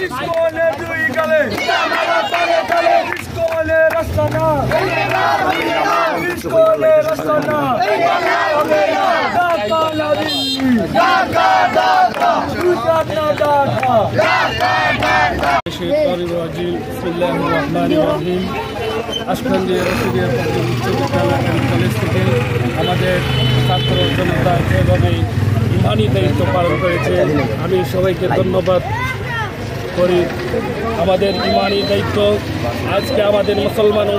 ইসকনে দুই গালে ইসকনে রাস্তানা ইসকনে রাস্তানা ঢাকা না দিল্লি ঢাকা ঢাকা ঢাকা ঢাকা বিসমিল্লাহিররহমানিররহিম। আশফাকগঞ্জ রশিদিয়া উচ্চ বিদ্যালয় কলেজ থেকে আমাদের ছাত্র জনতা যেভাবে ইমানি দায়িত্ব পালন করেছে, আমি সবাইকে ধন্যবাদ করি। আমাদের ইমানি দায়িত্ব আজকে আমাদের মুসলমান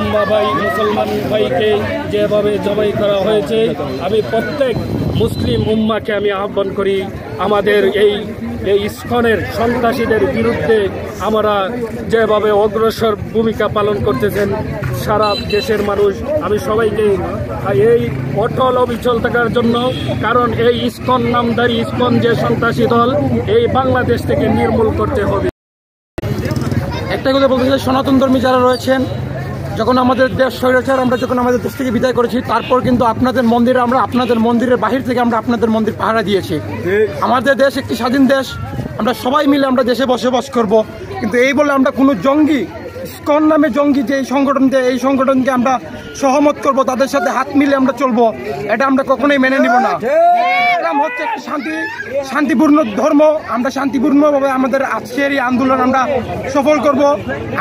ভাইকে যেভাবে জবাই করা হয়েছে, আমি প্রত্যেক মুসলিম উম্মাকে আমি আহ্বান করি আমাদের এই ইসকনের সন্ত্রাসীদের বিরুদ্ধে আমরা যেভাবে অগ্রসর ভূমিকা পালন করতেছেন সারা দেশের মানুষ, আমি সবাইকে এই অটল অবিচল থাকার জন্য, কারণ এই ইসকন নামধারী ইসকন যে সন্ত্রাসী দল এই বাংলাদেশ থেকে নির্মূল করতে হবে। একটা কথা বলতে চাই, সনাতন ধর্মী যারা রয়েছেন, যখন আমাদের দেশ স্বৈরাচার আমরা যখন আমাদের দেশ থেকে বিদায় করেছি, তারপর কিন্তু আপনাদের মন্দিরে আমরা আপনাদের মন্দিরের বাহির থেকে আমরা আপনাদের মন্দির পাহারা দিয়েছি। আমাদের দেশ একটি স্বাধীন দেশ, আমরা সবাই মিলে আমরা দেশে বসবাস করব, কিন্তু এই বলে আমরা কোনো জঙ্গি ইসকন নামে জঙ্গি যে এই সংগঠনকে আমরা সহমত করব, তাদের সাথে হাত মিলে আমরা চলবো, এটা আমরা কখনোই মেনে নিব না। ইসলাম হচ্ছে একটি শান্তিপূর্ণ ধর্ম, আমরা শান্তিপূর্ণভাবে আমাদের আজকের এই আন্দোলন আমরা সফল করব।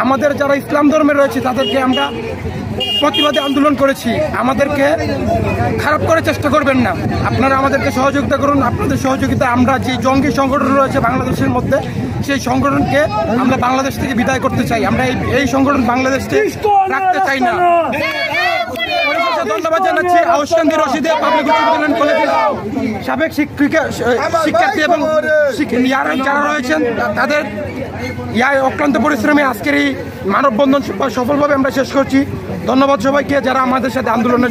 আমাদের যারা ইসলাম ধর্মে রয়েছে তাদেরকে আমরা প্রতিবাদে আন্দোলন করেছি, আমাদেরকে খারাপ করার চেষ্টা করবেন না, আপনারা আমাদেরকে সহযোগিতা করুন। আপনাদের সহযোগিতা আমরা যে জঙ্গি সংগঠন রয়েছে বাংলাদেশের মধ্যে, সেই সংগঠনকে আমরা বাংলাদেশ থেকে বিদায় করতে চাই, আমরা এই সংগঠন বাংলাদেশকে রাখতে চাই না। ধন্যবাদ জানাচ্ছি আউসকান্দি রশিদিয়া পাবলিক উচ্চ বিদ্যালয় কলেজের সাবেক শিক্ষার্থী এবং যারা রয়েছেন তাদের অক্লান্ত পরিশ্রমে আজকের এই মানববন্ধন সফলভাবে আমরা শেষ করছি। ধন্যবাদ সবাইকে যারা আমাদের সাথে আন্দোলনে